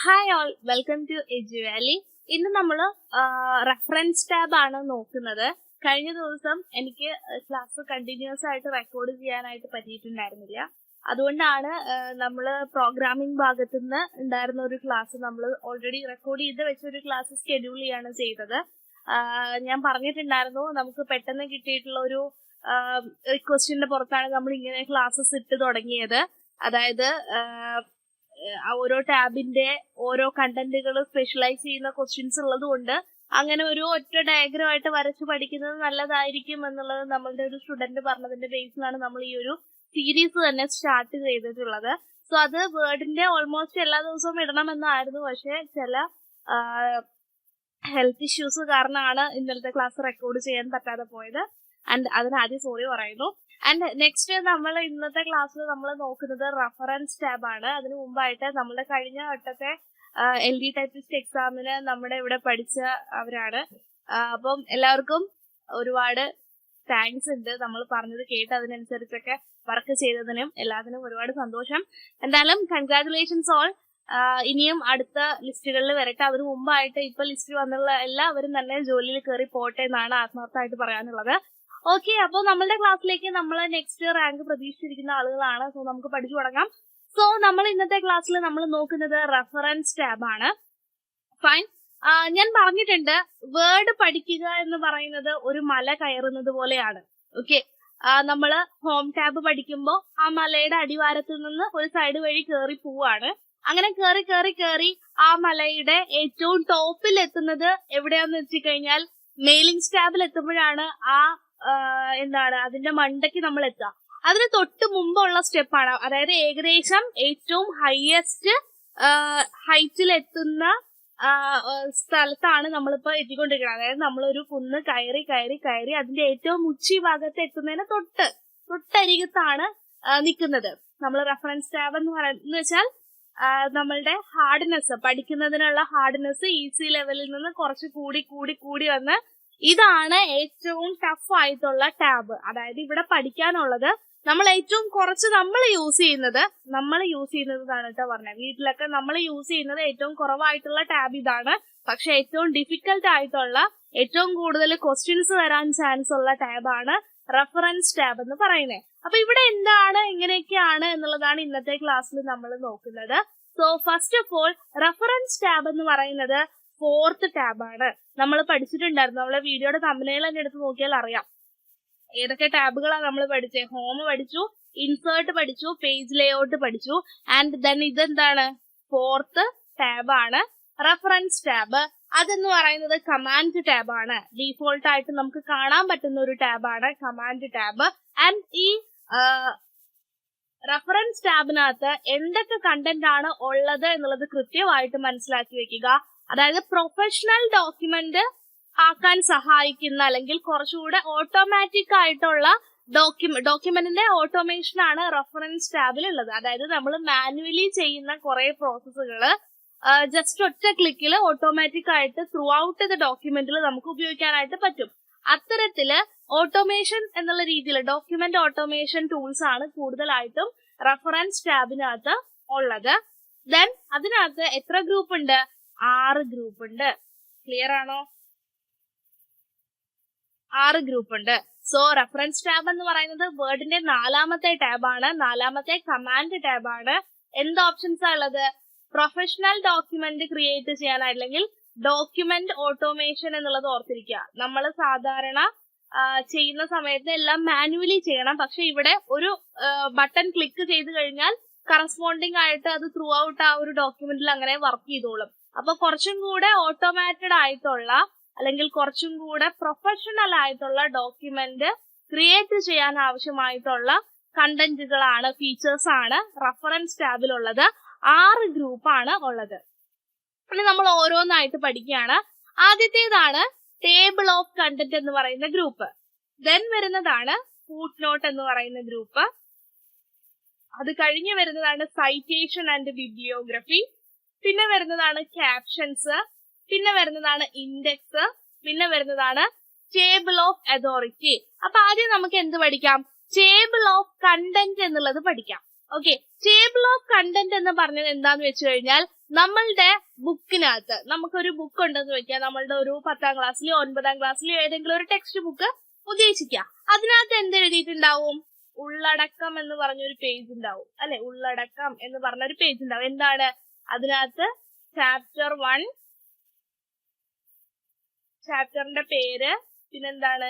Hi all, welcome to എജുവാലി. ഇന്ന് നമ്മൾ റെഫറൻസ് ടാബ് ആണ് നോക്കുന്നത്. കഴിഞ്ഞ ദിവസം എനിക്ക് ക്ലാസ് കണ്ടിന്യൂസ് ആയിട്ട് റെക്കോർഡ് ചെയ്യാനായിട്ട് പറ്റിയിട്ടുണ്ടായിരുന്നില്ല. അതുകൊണ്ടാണ് നമ്മൾ പ്രോഗ്രാമിംഗ് ഭാഗത്തു നിന്ന് ഉണ്ടായിരുന്ന ഒരു ക്ലാസ് നമ്മൾ ഓൾറെഡി റെക്കോർഡ് ചെയ്ത് വെച്ചൊരു ക്ലാസ് സ്കെഡ്യൂൾ ചെയ്യാണ് ചെയ്തത്. ഞാൻ പറഞ്ഞിട്ടുണ്ടായിരുന്നു നമുക്ക് പെട്ടെന്ന് കിട്ടിയിട്ടുള്ള ഒരു ക്വസ്റ്റ്യന്റെ പുറത്താണ് നമ്മൾ ഇങ്ങനെ ക്ലാസ്സസ് ഇട്ട് തുടങ്ങിയത്. അതായത് ഓരോ ടാബിന്റെ ഓരോ കണ്ടന്റുകൾ സ്പെഷ്യലൈസ് ചെയ്യുന്ന ക്വസ്റ്റ്യൻസ് ഉള്ളത് കൊണ്ട് അങ്ങനെ ഒരു ഒറ്റ ഡയഗ്രം ആയിട്ട് വരച്ച് പഠിക്കുന്നത് നല്ലതായിരിക്കും എന്നുള്ളത് നമ്മളുടെ ഒരു സ്റ്റുഡന്റ് പറഞ്ഞതിന്റെ ബേസിലാണ് നമ്മൾ ഈ ഒരു സീരീസ് തന്നെ സ്റ്റാർട്ട് ചെയ്തിട്ടുള്ളത്. സോ അത് വേർഡിന്റെ ഓൾമോസ്റ്റ് എല്ലാ ദിവസവും ഇടണമെന്നായിരുന്നു, പക്ഷെ ചില ഹെൽത്ത് ഇഷ്യൂസ് കാരണമാണ് ഇന്നലത്തെ ക്ലാസ് റെക്കോർഡ് ചെയ്യാൻ പറ്റാതെ പോയത്. ആൻഡ് അതിന് ആദ്യം സോറി പറയുന്നു. ആൻഡ് നെക്സ്റ്റ് നമ്മൾ ഇന്നത്തെ ക്ലാസ്സിൽ നമ്മൾ നോക്കുന്നത് റെഫറൻസ് ടാബ് ആണ്. അതിനു മുമ്പായിട്ട് നമ്മുടെ കഴിഞ്ഞ വട്ടത്തെ LD ടൈപ്പിസ്റ്റ് എക്സാമിന് നമ്മുടെ ഇവിടെ പഠിച്ച അവരാണ്. അപ്പം എല്ലാവർക്കും ഒരുപാട് താങ്ക്സ് ഉണ്ട്. നമ്മൾ പറഞ്ഞത് കേട്ട് അതിനനുസരിച്ചൊക്കെ വർക്ക് ചെയ്തതിനും എല്ലാത്തിനും ഒരുപാട് സന്തോഷം. എന്തായാലും കൺഗ്രാറ്റുലേഷൻസ് ഓൾ. ഇനിയും അടുത്ത ലിസ്റ്റുകളിൽ വരട്ടെ. അതിനു മുമ്പായിട്ട് ഇപ്പൊ ലിസ്റ്റ് വന്നുള്ള എല്ലാവരും തന്നെ ജോലിയിൽ കയറി പോട്ടെ എന്നാണ് ആത്മാർത്ഥമായിട്ട് പറയാനുള്ളത്. ഓക്കെ, അപ്പോൾ നമ്മളുടെ ക്ലാസ്സിലേക്ക് നമ്മൾ നെക്സ്റ്റ് റാങ്ക് പ്രതീക്ഷിച്ചിരിക്കുന്ന ആളുകളാണ്. സോ നമുക്ക് പഠിച്ചു തുടങ്ങാം. സോ നമ്മൾ ഇന്നത്തെ ക്ലാസ്സിൽ നമ്മൾ നോക്കുന്നത് റെഫറൻസ് ടാബ് ആണ്. ഫൈൻ. ഞാൻ പറഞ്ഞിട്ടുണ്ട് വേർഡ് പഠിക്കുക എന്ന് പറയുന്നത് ഒരു മല കയറുന്നത് പോലെയാണ്. ഓക്കെ, നമ്മള് ഹോം ടാബ് പഠിക്കുമ്പോൾ ആ മലയുടെ അടിവാരത്തിൽ നിന്ന് ഒരു സൈഡ് വഴി കയറി പോവാണ്. അങ്ങനെ കയറി കയറി കയറി ആ മലയുടെ ഏറ്റവും ടോപ്പിൽ എത്തുന്നത് എവിടെയാന്ന് വെച്ചുകഴിഞ്ഞാൽ മെയിലിംഗ് ടാബിൽ എത്തുമ്പോഴാണ് എന്താണ് അതിന്റെ മണ്ടയ്ക്ക് നമ്മൾ എത്തുക. അതിന് തൊട്ട് മുമ്പുള്ള സ്റ്റെപ്പാണ്, അതായത് ഏകദേശം ഏറ്റവും ഹയസ്റ്റ് ഹൈറ്റിൽ എത്തുന്ന സ്ഥലത്താണ് നമ്മളിപ്പോ എത്തിക്കൊണ്ടിരിക്കുന്നത്. അതായത് നമ്മളൊരു കുന്ന് കയറി കയറി കയറി അതിന്റെ ഏറ്റവും ഉച്ചി ഭാഗത്ത് എത്തുന്നതിന് തൊട്ടരികത്താണ് നിൽക്കുന്നത്. നമ്മൾ റെഫറൻസ് ടാബ് എന്ന് പറയുന്നത് വെച്ചാൽ നമ്മളുടെ ഹാർഡ്നെസ്, പഠിക്കുന്നതിനുള്ള ഹാർഡ്നെസ് ഈസി ലെവലിൽ നിന്ന് കുറച്ച് കൂടി കൂടി കൂടി വന്ന് ഇതാണ് ഏറ്റവും ടഫ് ആയിട്ടുള്ള ടാബ്. അതായത് ഇവിടെ പഠിക്കാനുള്ളത് നമ്മൾ ഏറ്റവും കുറച്ച് നമ്മൾ യൂസ് ചെയ്യുന്നതാണ് കേട്ടോ പറഞ്ഞത്. വീട്ടിലൊക്കെ നമ്മൾ യൂസ് ചെയ്യുന്നത് ഏറ്റവും കുറവായിട്ടുള്ള ടാബ് ഇതാണ്. പക്ഷെ ഏറ്റവും ഡിഫിക്കൽട്ട് ആയിട്ടുള്ള, ഏറ്റവും കൂടുതൽ ക്വസ്റ്റ്യൻസ് വരാൻ ചാൻസ് ഉള്ള ടാബാണ് റെഫറൻസ് ടാബ് എന്ന് പറയുന്നത്. അപ്പൊ ഇവിടെ എന്താണ്, എങ്ങനെയൊക്കെയാണ് എന്നുള്ളതാണ് ഇന്നത്തെ ക്ലാസ്സിൽ നമ്മൾ നോക്കുന്നത്. So first of all reference tab എന്ന് പറയുന്നത് 4th ടാബാണ്. നമ്മൾ പഠിച്ചിട്ടുണ്ടായിരുന്നു, നമ്മളെ വീഡിയോയുടെ തമ്പനയിൽ തന്നെ എടുത്ത് നോക്കിയാൽ അറിയാം ഏതൊക്കെ ടാബുകളാണ് നമ്മൾ പഠിച്ചത്. ഹോം പഠിച്ചു, ഇൻസേർട്ട് പഠിച്ചു, പേജ് ലേഔട്ട് പഠിച്ചു. ആൻഡ് ദെൻ ഇതെന്താണ്, 4th ടാബാണ് റെഫറൻസ് ടാബ്. അതെന്ന് പറയുന്നത് കമാൻഡ് ടാബാണ്. ഡീഫോൾട്ട് ആയിട്ട് നമുക്ക് കാണാൻ പറ്റുന്ന ഒരു ടാബാണ് കമാൻഡ് ടാബ്. ആൻഡ് ഈ റെഫറൻസ് ടാബിനകത്ത് എന്തൊക്കെ കണ്ടന്റ് ആണ് ഉള്ളത് എന്നുള്ളത് കൃത്യമായിട്ട് മനസ്സിലാക്കി വെക്കുക. അതായത് പ്രൊഫഷണൽ ഡോക്യുമെന്റ് ആക്കാൻ സഹായിക്കുന്ന, അല്ലെങ്കിൽ കുറച്ചുകൂടെ ഓട്ടോമാറ്റിക് ആയിട്ടുള്ള ഡോക്യുമെന്റിന്റെ ഓട്ടോമേഷൻ ആണ് റെഫറൻസ് ടാബിൽ ഉള്ളത്. അതായത് നമ്മൾ മാനുവലി ചെയ്യുന്ന കുറെ പ്രോസസ്സുകൾ ജസ്റ്റ് ഒറ്റ ക്ലിക്കിൽ ഓട്ടോമാറ്റിക് ആയിട്ട് ത്രൂ ഔട്ട് ദ ഡോക്യുമെന്റിൽ നമുക്ക് ഉപയോഗിക്കാനായിട്ട് പറ്റും. അത്തരത്തില് ഓട്ടോമേഷൻ എന്നുള്ള രീതിയിൽ ഡോക്യുമെന്റ് ഓട്ടോമേഷൻ ടൂൾസ് ആണ് കൂടുതലായിട്ടും റെഫറൻസ് ടാബിനകത്ത് ഉള്ളത്. ദെൻ അതിനകത്ത് എത്ര ഗ്രൂപ്പ് ഉണ്ട്? 6 ഗ്രൂപ്പ് ഉണ്ട്. ക്ലിയർ ആണോ? 6 ഗ്രൂപ്പ് ഉണ്ട്. സോ റെഫറൻസ് ടാബ് എന്ന് പറയുന്നത് വേർഡിന്റെ 4ാമത്തെ ടാബാണ്, 4ാമത്തെ കമാൻഡ് ടാബാണ്. എന്ത് ഓപ്ഷൻസ് ഉള്ളത്? പ്രൊഫഷണൽ ഡോക്യുമെന്റ് ക്രിയേറ്റ് ചെയ്യാനായിട്ട്, അല്ലെങ്കിൽ ഡോക്യുമെന്റ് ഓട്ടോമേഷൻ എന്നുള്ളത് ഓർത്തിരിക്കുക. നമ്മൾ സാധാരണ ചെയ്യുന്ന സമയത്ത് എല്ലാം മാനുവലി ചെയ്യണം. പക്ഷെ ഇവിടെ ഒരു ബട്ടൺ ക്ലിക്ക് ചെയ്ത് കഴിഞ്ഞാൽ കറസ്പോണ്ടിങ് ആയിട്ട് അത് ത്രൂ ഔട്ട് ആ ഒരു ഡോക്യുമെന്റിൽ അങ്ങനെ വർക്ക് ചെയ്തോളും. അപ്പൊ കുറച്ചും കൂടെ ഓട്ടോമാറ്റഡ് ആയിട്ടുള്ള, അല്ലെങ്കിൽ കുറച്ചും കൂടെ പ്രൊഫഷണൽ ആയിട്ടുള്ള ഡോക്യുമെന്റ് ക്രിയേറ്റ് ചെയ്യാൻ ആവശ്യമായിട്ടുള്ള കണ്ടന്റുകളാണ്, ഫീച്ചേഴ്സ് ആണ് റെഫറൻസ് ടാബിലുള്ളത്. 6 ഗ്രൂപ്പാണ് ഉള്ളത്. ഇനി നമ്മൾ ഓരോന്നായിട്ട് പഠിക്കുകയാണ്. ആദ്യത്തേതാണ് ടേബിൾ ഓഫ് കണ്ടന്റ് എന്ന് പറയുന്ന ഗ്രൂപ്പ്. ദെൻ വരുന്നതാണ് ഫുട് നോട്ട് എന്ന് പറയുന്ന ഗ്രൂപ്പ്. അത് കഴിഞ്ഞ് വരുന്നതാണ് സൈറ്റേഷൻ ആൻഡ് ബിബ്ലിയോഗ്രഫി. പിന്നെ വരുന്നതാണ് ക്യാപ്ഷൻസ്. പിന്നെ വരുന്നതാണ് ഇൻഡെക്സ്. പിന്നെ വരുന്നതാണ് ടേബിൾ ഓഫ് അതോറിറ്റി. അപ്പൊ ആദ്യം നമുക്ക് എന്ത് പഠിക്കാം? ടേബിൾ ഓഫ് കണ്ടന്റ് എന്നുള്ളത് പഠിക്കാം. ഓക്കെ, ടേബിൾ ഓഫ് കണ്ടന്റ് എന്ന് പറഞ്ഞത് എന്താന്ന് വെച്ച് കഴിഞ്ഞാൽ നമ്മളുടെ ബുക്കിനകത്ത് നമുക്കൊരു ബുക്ക് ഉണ്ടെന്ന് വെക്കാം, നമ്മളുടെ ഒരു 10ാം ക്ലാസ്സിലെയോ 9ാം ക്ലാസ്സിലെയോ ഏതെങ്കിലും ഒരു ടെക്സ്റ്റ് ബുക്ക് ഉദ്ദേശിക്കാം. അതിനകത്ത് എന്ത് എഴുതിയിട്ടുണ്ടാവും? ഉള്ളടക്കം എന്ന് പറഞ്ഞൊരു പേജ് ഉണ്ടാവും അല്ലെ, ഉള്ളടക്കം എന്ന് പറഞ്ഞൊരു പേജ് ഉണ്ടാവും. എന്താണ് അതിനകത്ത്? ചാപ്റ്റർ 1, ചാപ്റ്ററിന്റെ പേര്, പിന്നെന്താണ്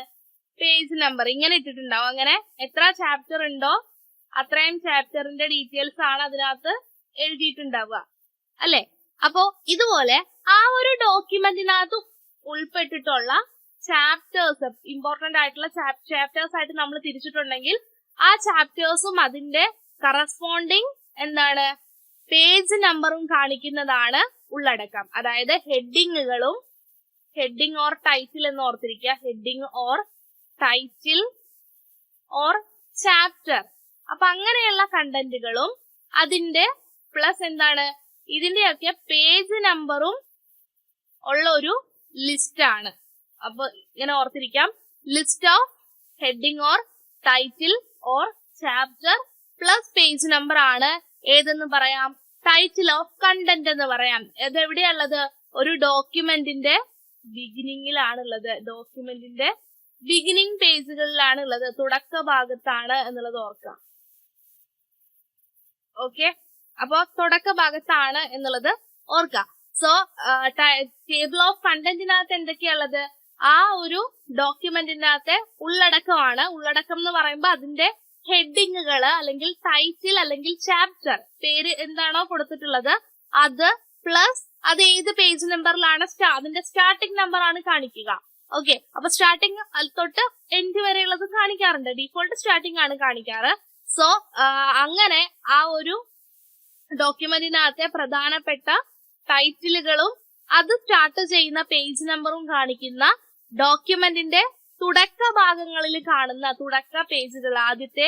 പേജ് നമ്പർ, ഇങ്ങനെ ഇട്ടിട്ടുണ്ടാവും. അങ്ങനെ എത്ര ചാപ്റ്റർ ഉണ്ടോ അത്രയും ചാപ്റ്ററിന്റെ ഡീറ്റെയിൽസ് ആണ് അതിനകത്ത് എഴുതിയിട്ടുണ്ടാവുക അല്ലെ. അപ്പോ ഇതുപോലെ ആ ഒരു ഡോക്യുമെന്റിനകത്ത് ഉൾപ്പെട്ടിട്ടുള്ള ചാപ്റ്റേഴ്സ്, ഇമ്പോർട്ടന്റ് ആയിട്ടുള്ള ചാപ്റ്റേഴ്സ് ആയിട്ട് നമ്മൾ തിരിച്ചിട്ടുണ്ടെങ്കിൽ ആ ചാപ്റ്റേഴ്സും അതിന്റെ കറസ്പോണ്ടിങ് എന്താണ് പേജ് നമ്പറും കാണിക്കുന്നതാണ് ഉള്ളടക്കം. അതായത് ഹെഡിങ്ങുകളും, ഹെഡിങ് ഓർ ടൈറ്റിൽ എന്ന് ഓർത്തിരിക്കുക, heading or title or chapter. അപ്പൊ അങ്ങനെയുള്ള കണ്ടന്റുകളും അതിന്റെ പ്ലസ് എന്താണ് ഇതിന്റെയൊക്കെ പേജ് നമ്പറും ഉള്ള ഒരു ലിസ്റ്റ് ആണ്. അപ്പൊ ഇങ്ങനെ ഓർത്തിരിക്കാം, list of heading or title or chapter plus page number ആണ് ഏതെന്ന് പറയാം? ടൈറ്റിൽ ഓഫ് കണ്ടന്റ് എന്ന് പറയാം. ഇത് എവിടെയുള്ളത്? ഒരു ഡോക്യുമെന്റിന്റെ ബിഗിനിങ്ങിലാണുള്ളത്, ഡോക്യുമെന്റിന്റെ ബിഗിനിങ് പേജുകളിലാണ് ഉള്ളത്, തുടക്ക ഭാഗത്താണ് എന്നുള്ളത് ഓർക്കാം. ഓക്കെ, അപ്പൊ തുടക്ക ഭാഗത്താണ് എന്നുള്ളത് ഓർക്കാം. സോ ടേബിൾ ഓഫ് കണ്ടന്റിനകത്ത് എന്തൊക്കെയുള്ളത്? ആ ഒരു ഡോക്യുമെന്റിനകത്തെ ഉള്ളടക്കമാണ്. ഉള്ളടക്കം എന്ന് പറയുമ്പോൾ അതിന്റെ ഹെഡിങ്ങുകള് അല്ലെങ്കിൽ ടൈറ്റിൽ അല്ലെങ്കിൽ ചാപ്റ്റർ പേര് എന്താണോ കൊടുത്തിട്ടുള്ളത് അത് പ്ലസ് അത് ഏത് പേജ് നമ്പറിലാണ് അതിന്റെ സ്റ്റാർട്ടിംഗ് നമ്പർ ആണ് കാണിക്കുക. ഓക്കെ, അപ്പൊ സ്റ്റാർട്ടിംഗ് തൊട്ട് എൻഡ് വരെയുള്ളത് കാണിക്കാറുണ്ട്, ഡീഫോൾട്ട് സ്റ്റാർട്ടിംഗ് ആണ് കാണിക്കാറ്. സോ അങ്ങനെ ആ ഒരു ഡോക്യുമെന്റിനകത്തെ പ്രധാനപ്പെട്ട ടൈറ്റിലുകളും അത് സ്റ്റാർട്ട് ചെയ്യുന്ന പേജ് നമ്പറും കാണിക്കുന്ന ഡോക്യുമെന്റിന്റെ തുടക്ക ഭാഗങ്ങളിൽ കാണുന്ന തുടക്ക പേജുകൾ, ആദ്യത്തെ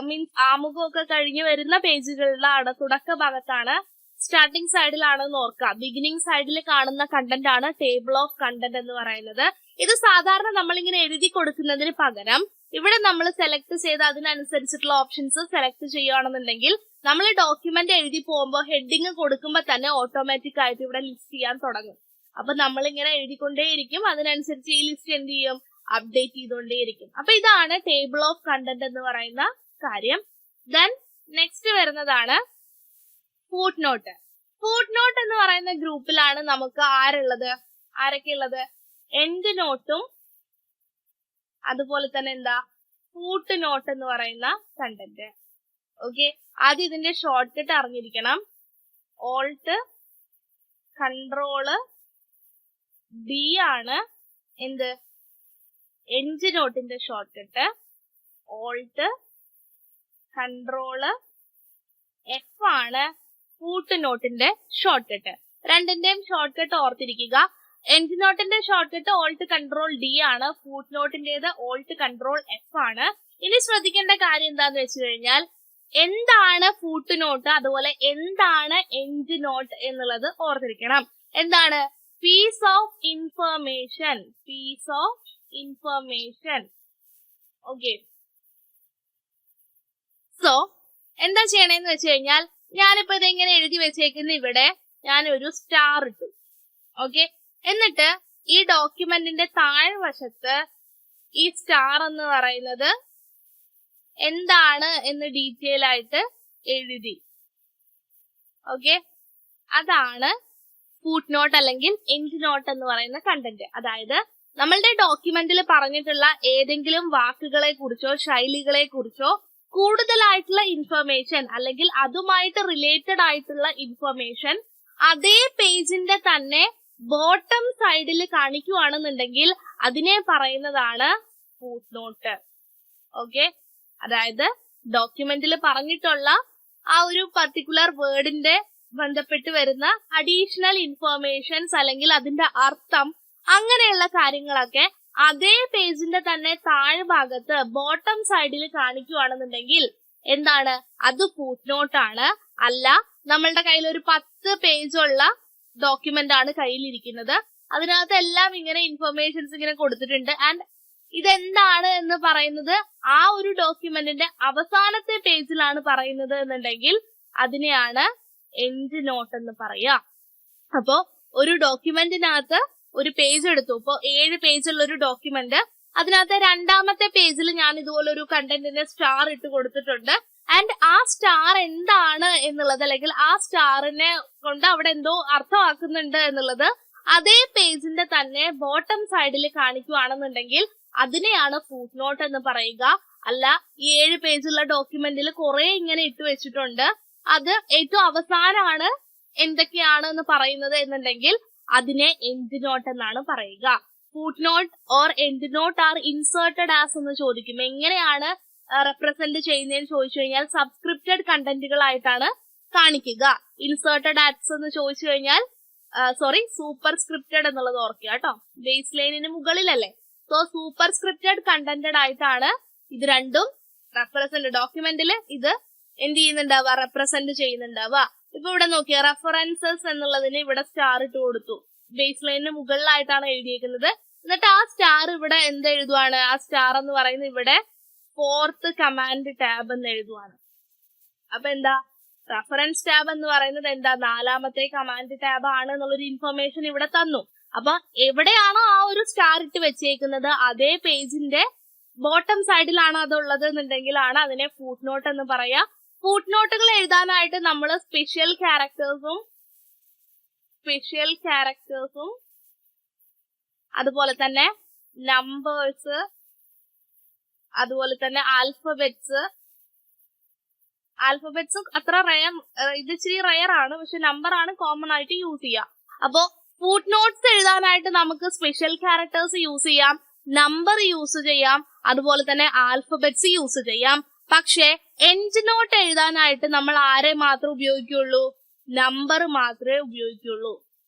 മീൻസ് ആമുഖമൊക്കെ കഴിഞ്ഞ് വരുന്ന പേജുകളിലാണ്, തുടക്ക ഭാഗത്താണ്, സ്റ്റാർട്ടിംഗ് സൈഡിലാണെന്ന് ഓർക്കുക. ബിഗിനിങ് സൈഡിൽ കാണുന്ന കണ്ടന്റ് ആണ് ടേബിൾ ഓഫ് കണ്ടന്റ് എന്ന് പറയുന്നത്. ഇത് സാധാരണ നമ്മളിങ്ങനെ എഴുതി കൊടുക്കുന്നതിന് പകരം ഇവിടെ നമ്മൾ സെലക്ട് ചെയ്ത് അതിനനുസരിച്ചിട്ടുള്ള ഓപ്ഷൻസ് സെലക്ട് ചെയ്യുകയാണെന്നുണ്ടെങ്കിൽ നമ്മൾ ഡോക്യുമെന്റ് എഴുതി പോകുമ്പോൾ ഹെഡിങ് കൊടുക്കുമ്പോൾ തന്നെ ഓട്ടോമാറ്റിക് ആയിട്ട് ഇവിടെ ലിസ്റ്റ് ചെയ്യാൻ തുടങ്ങും. അപ്പൊ നമ്മളിങ്ങനെ എഴുതിക്കൊണ്ടേയിരിക്കും, അതിനനുസരിച്ച് ഈ ലിസ്റ്റ് എന്ത് ചെയ്യും? അപ്ഡേറ്റ് ചെയ്തുകൊണ്ടേയിരിക്കും. അപ്പൊ ഇതാണ് ടേബിൾ ഓഫ് കണ്ടന്റ് എന്ന് പറയുന്ന കാര്യം. ദെൻ നെക്സ്റ്റ് വരുന്നതാണ് ഫൂട്ട് നോട്ട്. ഫൂട്ട് നോട്ട് എന്ന് പറയുന്ന ഗ്രൂപ്പിലാണ് നമുക്ക് ആരൊക്കെ ഉള്ളത്? എൻഡ് നോട്ടും അതുപോലെ തന്നെ എന്താ ഫൂട്ട് നോട്ട് എന്ന് പറയുന്ന കണ്ടന്റ്. ഓക്കെ, ആദ്യം ഇതിന്റെ ഷോർട്ട് കട്ട് അറിഞ്ഞിരിക്കണം. ഓൾട്ട് കൺട്രോള് ഡി ആണ് എന്ത്? എൻഡ് നോട്ടിന്റെ shortcut. Alt control F ആണ് ഫൂട്ട് നോട്ടിന്റെ ഷോർട്ട് കട്ട്. രണ്ടിന്റെയും ഷോർട്ട് കട്ട് ഓർത്തിരിക്കുക. എൻഡ് നോട്ടിന്റെ shortcut alt control D ആണ്, ഫൂട്ട് നോട്ടിന്റേത് ഓൾട്ട് കൺട്രോൾ എഫ് ആണ്. ഇനി ശ്രദ്ധിക്കേണ്ട കാര്യം എന്താന്ന് വെച്ച് കഴിഞ്ഞാൽ എന്താണ് ഫൂട്ട് നോട്ട് അതുപോലെ എന്താണ് എൻഡ് നോട്ട് എന്നുള്ളത് ഓർത്തിരിക്കണം. എന്താണ്? Piece of information, piece of information. Okay, so എന്താ ചെയ്യണേന്ന് വെച്ച് കഴിഞ്ഞാൽ ഞാനിപ്പോ ഇതെങ്ങനെ എഴുതി വെച്ചേക്കുന്ന ഇവിടെ ഞാനൊരു സ്റ്റാർ ഇട്ടു. ഓക്കെ, എന്നിട്ട് ഈ ഡോക്യുമെന്റിന്റെ താഴ്വശത്ത് ഈ സ്റ്റാർ എന്ന് പറയുന്നത് എന്താണ് എന്ന് ഡീറ്റെയിൽ ആയിട്ട് എഴുതി. ഓക്കെ, അതാണ് ഫൂട്ട് നോട്ട് അല്ലെങ്കിൽ എൻഡ് നോട്ട് എന്ന് പറയുന്ന കണ്ടന്റ്. അതായത് നമ്മളുടെ ഡോക്യുമെന്റിൽ പറഞ്ഞിട്ടുള്ള ഏതെങ്കിലും വാക്കുകളെ കുറിച്ചോ ശൈലികളെ കുറിച്ചോ കൂടുതലായിട്ടുള്ള ഇൻഫർമേഷൻ അല്ലെങ്കിൽ അതുമായിട്ട് റിലേറ്റഡ് ആയിട്ടുള്ള ഇൻഫർമേഷൻ അതേ പേജിന്റെ തന്നെ ബോട്ടം സൈഡിൽ കാണിക്കുകയാണെന്നുണ്ടെങ്കിൽ അതിനെ പറയുന്നതാണ് ഫൂട്ട് നോട്ട്. ഓക്കെ, അതായത് ഡോക്യുമെന്റിൽ പറഞ്ഞിട്ടുള്ള ആ ഒരു പർട്ടിക്കുലർ വേർഡിന്റെ ബന്ധപ്പെട്ട് വരുന്ന അഡീഷണൽ ഇൻഫർമേഷൻസ് അല്ലെങ്കിൽ അതിന്റെ അർത്ഥം അങ്ങനെയുള്ള കാര്യങ്ങളൊക്കെ അതേ പേജിന്റെ തന്നെ താഴ്ഭാഗത്ത് ബോട്ടം സൈഡിൽ കാണിക്കുകയാണെന്നുണ്ടെങ്കിൽ എന്താണ്? അത് ഫൂട്ട് നോട്ട് ആണ്. അല്ല, നമ്മളുടെ കയ്യിൽ ഒരു 10 പേജുള്ള ഡോക്യുമെന്റ് ആണ് കയ്യിലിരിക്കുന്നത്, അതിനകത്ത് എല്ലാം ഇങ്ങനെ ഇൻഫർമേഷൻസ് ഇങ്ങനെ കൊടുത്തിട്ടുണ്ട് ആൻഡ് ഇതെന്താണ് എന്ന് പറയുന്നത് ആ ഒരു ഡോക്യുമെന്റിന്റെ അവസാനത്തെ പേജിലാണ് പറയുന്നത് എന്നുണ്ടെങ്കിൽ അതിനെയാണ് എൻഡ് നോട്ട് എന്ന് പറയാ. അപ്പോ ഒരു ഡോക്യുമെന്റിനകത്ത് ഒരു പേജ് എടുത്തു. ഇപ്പൊ 7 പേജുള്ള ഒരു ഡോക്യുമെന്റ്, അതിനകത്ത് 2ാമത്തെ പേജിൽ ഞാൻ ഇതുപോലെ ഒരു കണ്ടന്റിന് സ്റ്റാർ ഇട്ട് കൊടുത്തിട്ടുണ്ട്. ആൻഡ് ആ സ്റ്റാർ എന്താണ് എന്നുള്ളത്, അല്ലെങ്കിൽ ആ സ്റ്റാറിനെ കൊണ്ട് അവിടെ എന്തോ അർത്ഥമാക്കുന്നുണ്ട് എന്നുള്ളത് അതേ പേജിന്റെ തന്നെ ബോട്ടം സൈഡിൽ കാണിക്കുകയാണെന്നുണ്ടെങ്കിൽ അതിനെയാണ് ഫുട് നോട്ട് എന്ന് പറയുക. അല്ല, ഈ 7 പേജുള്ള ഡോക്യുമെന്റിൽ കുറെ ഇങ്ങനെ ഇട്ട് വെച്ചിട്ടുണ്ട്, അത് ഏറ്റവും അവസാനമാണ് എന്തൊക്കെയാണ് എന്ന് പറയുന്നത് എന്നുണ്ടെങ്കിൽ അതിനെ എൻഡ് നോട്ട് എന്നാണ് പറയുക. Foot note or end note are inserted as എന്ന് ചോദിക്കും. എങ്ങനെയാണ് റെപ്രസെന്റ് ചെയ്യുന്നതെന്ന് ചോദിച്ചു കഴിഞ്ഞാൽ സബ്സ്ക്രിപ്റ്റഡ് കണ്ടന്റുകളായിട്ടാണ് കാണിക്കുക. ഇൻസേർട്ടഡ് ആസ് എന്ന് ചോദിച്ചു കഴിഞ്ഞാൽ സൂപ്പർ സ്ക്രിപ്റ്റഡ് എന്നുള്ളത് ഓർക്കുക കേട്ടോ, ബേസ് ലൈനിന് മുകളിലല്ലേ. സോ സൂപ്പർ സ്ക്രിപ്റ്റഡ് കണ്ടന്റഡ് ആയിട്ടാണ് ഇത് രണ്ടും റെപ്രസെന്റ്, ഡോക്യുമെന്റില് ഇത് എന്ത് ചെയ്യുന്നുണ്ടാവുക, റെപ്രസെന്റ് ചെയ്യുന്നുണ്ടാവുക. ഇപ്പൊ ഇവിടെ നോക്കിയ റെഫറൻസസ് എന്നുള്ളതിന് ഇവിടെ സ്റ്റാർ ഇട്ട് കൊടുത്തു, ബേസ് ലൈനിന് മുകളിലായിട്ടാണ് എഴുതിയിരിക്കുന്നത്. എന്നിട്ട് ആ സ്റ്റാർ ഇവിടെ എന്ത് എഴുതുവാണ്, ആ സ്റ്റാർ എന്ന് പറയുന്നത് ഇവിടെ 4th കമാൻഡ് ടാബ് എന്ന് എഴുതുവാണ്. അപ്പൊ എന്താ, റെഫറൻസ് ടാബ് എന്ന് പറയുന്നത് എന്താ, 4ാമത്തെ കമാൻഡ് ടാബ് ആണ് എന്നുള്ളൊരു ഇൻഫർമേഷൻ ഇവിടെ തന്നു. അപ്പൊ എവിടെയാണോ ആ ഒരു സ്റ്റാർ ഇട്ട് വെച്ചേക്കുന്നത് അതേ പേജിന്റെ ബോട്ടം സൈഡിലാണ് അതുള്ളത് എന്നുണ്ടെങ്കിലാണ് അതിനെ ഫുട് നോട്ട് എന്ന് പറയാ. ഫുട് നോട്ടുകൾ എഴുതാനായിട്ട് നമ്മൾ സ്പെഷ്യൽ ക്യാരക്ടേഴ്സും അതുപോലെ തന്നെ നമ്പേഴ്സ്, അതുപോലെ തന്നെ ആൽഫബറ്റ്സ് അത്ര ഇത് ഇച്ചിരി റയർ ആണ്, പക്ഷെ നമ്പർ ആണ് കോമൺ ആയിട്ട് യൂസ് ചെയ്യുക. അപ്പോ ഫുട് നോട്ട്സ് എഴുതാനായിട്ട് നമുക്ക് സ്പെഷ്യൽ ക്യാരക്ടേഴ്സ് യൂസ് ചെയ്യാം, നമ്പർ യൂസ് ചെയ്യാം, അതുപോലെ തന്നെ ആൽഫബറ്റ്സ് യൂസ് ചെയ്യാം. പക്ഷെ എൻഡ് നോട്ട് എഴുതാനായിട്ട് നമ്മൾ ആരെ മാത്രമേ ഉപയോഗിക്കുള്ളൂ, നമ്പർ മാത്രമേ ഉപയോഗിക്കുള്ളൂ.